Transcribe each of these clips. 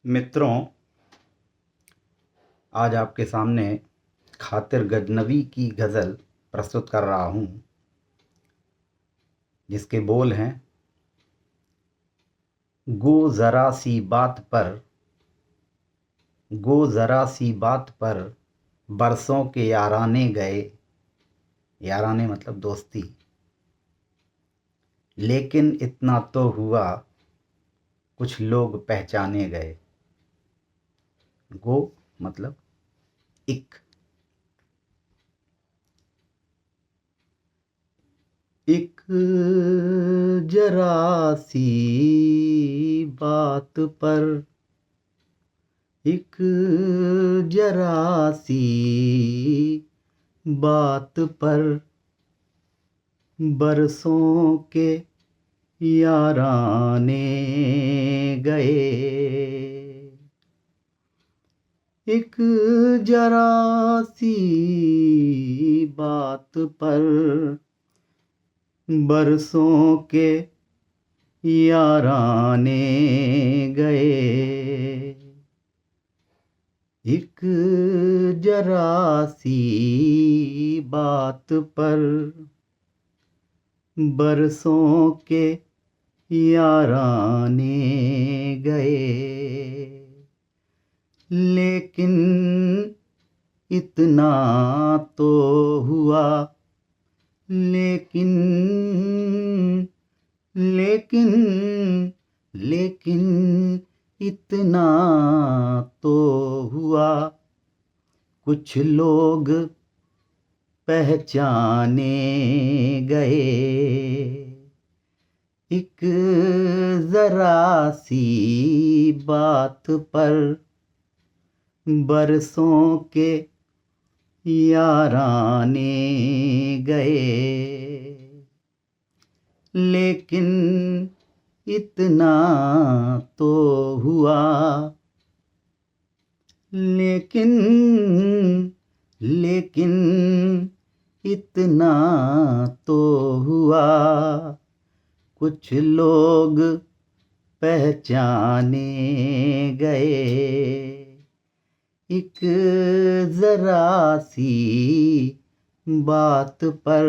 मित्रों, आज आपके सामने खातिर गजनवी की गज़ल प्रस्तुत कर रहा हूँ, जिसके बोल हैं। गो ज़रा सी बात पर बरसों के याराने गए। याराने मतलब दोस्ती। लेकिन इतना तो हुआ, कुछ लोग पहचाने गए। गो मतलब एक जरा सी बात पर, एक जरा सी बात पर बरसों के याराने गए। एक जरा सी बात पर बरसों के याराने गए। एक जरा सी बात पर बरसों के याराने गए। लेकिन इतना तो हुआ, लेकिन इतना तो हुआ, कुछ लोग पहचाने गए। एक जरा सी बात पर बरसों के याराने गए। लेकिन इतना तो हुआ, लेकिन इतना तो हुआ, कुछ लोग पहचाने गए। एक जरा सी बात पर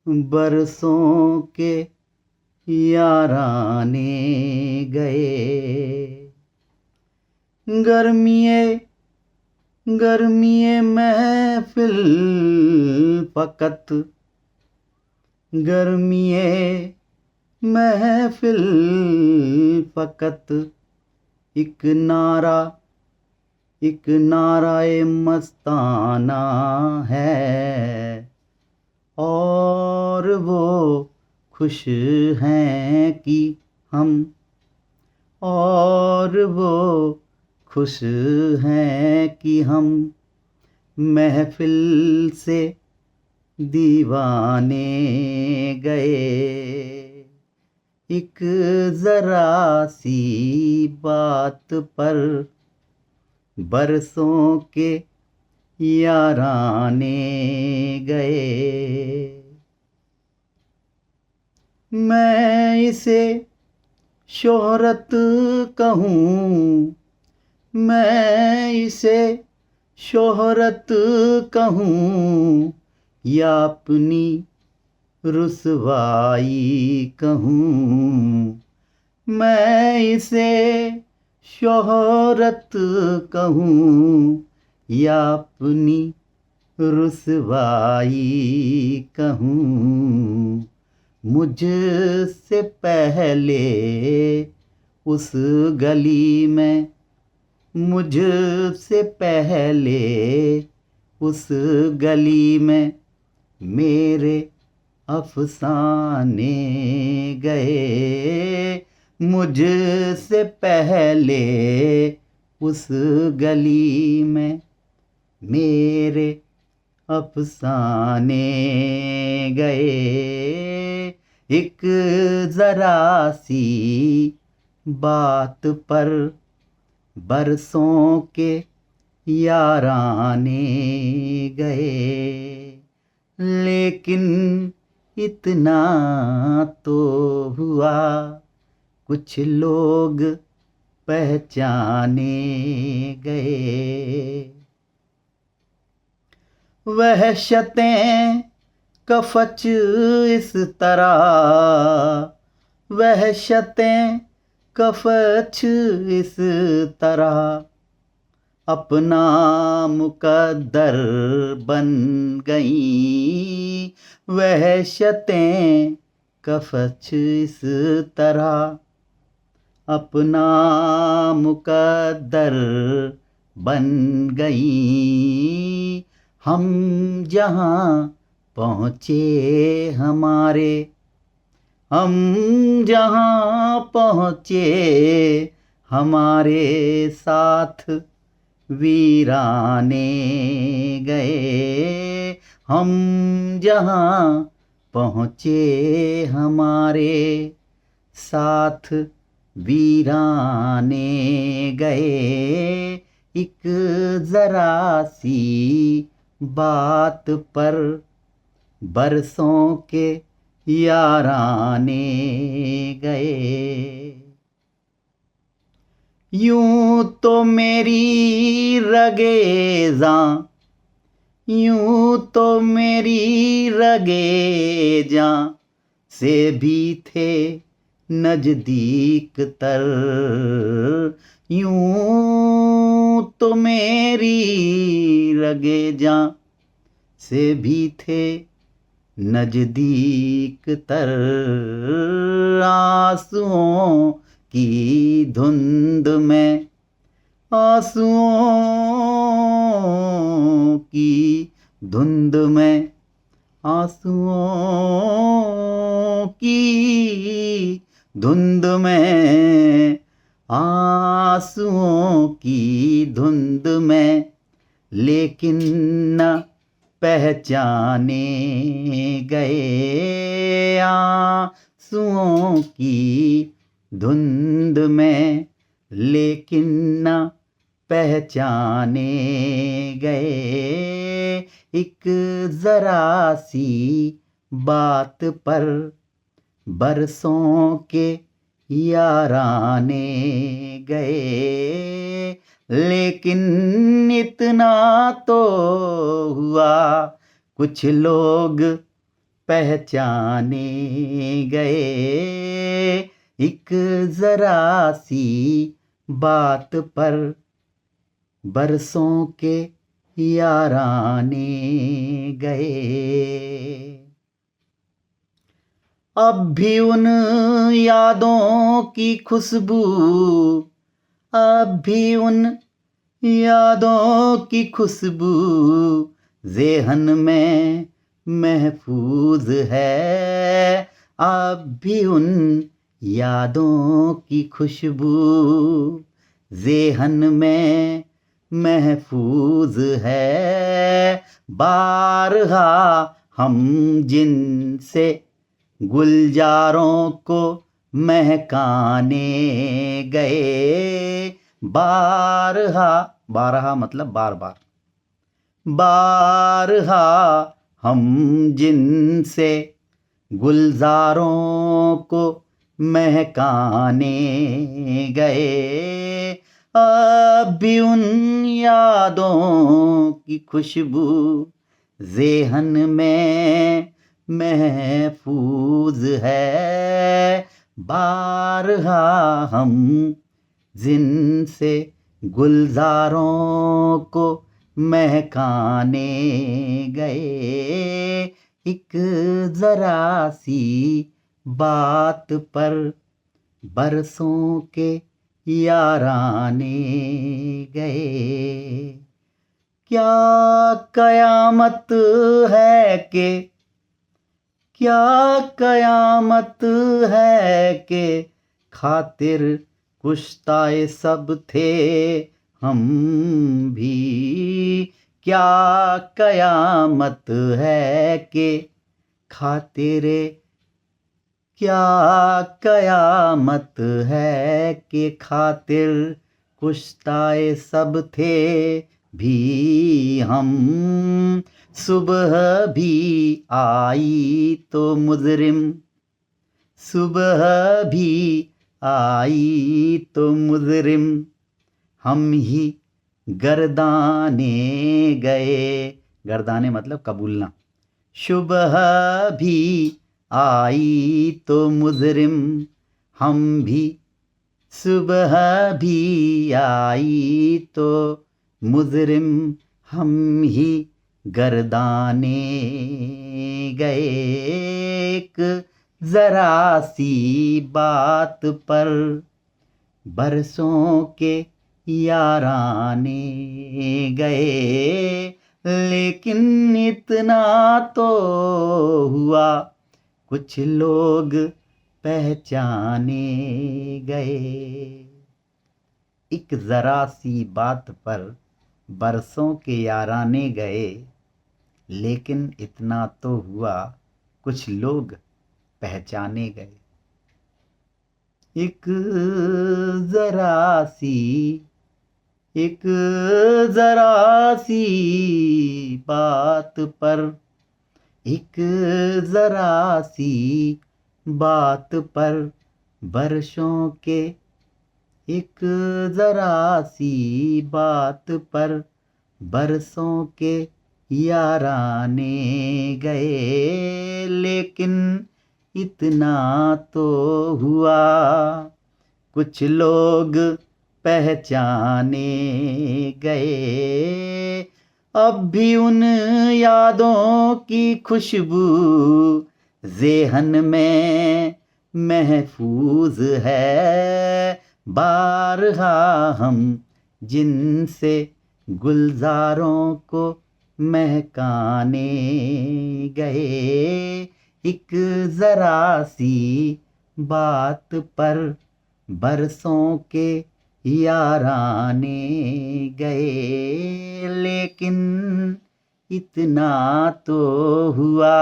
बरसों के याराने गए। गर्मिये महफिल फकत, गर्मिये महफिल फकत एक नाराए मस्ताना है। और वो खुश हैं कि हम, और वो खुश हैं कि हम महफिल से दीवाने गए। एक जरा सी बात पर बरसों के याराने गए। मैं इसे शोहरत कहूँ, मैं इसे शोहरत कहूँ, या अपनी रुसवाई कहूँ। मैं इसे शोहरत कहूँ, या अपनी रुसवाई कहूँ। मुझसे पहले उस गली में, मुझसे पहले उस गली में मेरे अफसाने गए। मुझसे पहले उस गली में मेरे अफसाने गए। एक जरा सी बात पर बरसों के याराने गए। लेकिन इतना तो हुआ, कुछ लोग पहचाने गए। वहशतें कफच इस तरह, वहशतें कफच इस तरह अपना मुकद्दर बन गई। वहशतें कफच इस तरह अपना मुकद्दर बन गई। हम जहाँ पहुँचे हमारे, हम जहाँ पहुँचे हमारे साथ वीराने गए। हम जहाँ पहुँचे हमारे साथ वीराने गए। एक जरा सी बात पर बरसों के याराने गए। यूं तो मेरी रगेज़ां, यूं तो मेरी रगेज़ां से भी थे नजदीक तर। यूं तो मेरी रगेज़ां से भी थे नजदीक तर। आंसुओं की धुंध में, आंसुओं की धुंध में, आंसुओं की धुंध में, आंसुओं की धुंध में लेकिन न पहचाने गए। आंसुओं की धुंध में लेकिन न पहचाने गए। एक जरा सी बात पर बरसों के याराने गए। लेकिन इतना तो हुआ, कुछ लोग पहचाने गए। एक जरा सी बात पर बरसों के याराने गए। अब भी उन यादों की खुशबू, अब भी उन यादों की खुशबू ज़ेहन में महफूज है। अब भी उन यादों की खुशबू ज़ेहन में महफूज है। बारहा हम जिनसे गुलजारों को महकाने गए। बारहा, बारहा मतलब बार बार, बारहा हम जिनसे गुलजारों को महकाने गए। अब भी उन यादों की खुशबू ज़ेहन में महफूज है। बारहा हम जिनसे गुलजारों को महकाने गए। एक जरा सी बात पर बरसों के याराने गए। क्या कयामत है कि, क्या कयामत है कि खातिर कुश्ताए सब थे हम भी। क्या कयामत है कि खातिरे, क्या कयामत है कि खातिर कुश्ताए सब थे भी हम। सुबह भी आई तो मुजरिम, सुबह भी आई तो मुजरिम हम ही गर्दाने गए। गर्दाने मतलब कबूलना। सुबह भी आई तो मुजरिम हम भी, सुबह भी आई तो मुजरिम हम ही गर्दाने गए। एक जरा सी बात पर बरसों के याराने गए, लेकिन इतना तो हुआ कुछ लोग पहचाने गए। एक जरा सी बात पर बरसों के याराने गए, लेकिन इतना तो हुआ कुछ लोग पहचाने गए। एक जरा सी बात पर, एक जरा सी बात पर बरसों के, एक जरा सी बात पर बरसों के याराने गए, लेकिन इतना तो हुआ कुछ लोग पहचाने गए। अब भी उन यादों की खुशबू ज़ेहन में महफूज है। बारहा हम जिनसे गुलजारों को महकाने गए, एक जरा सी बात पर बरसों के याराने गए, लेकिन इतना तो हुआ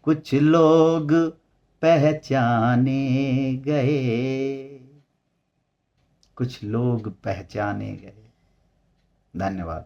कुछ लोग पहचाने गए। कुछ लोग पहचाने गए। धन्यवाद।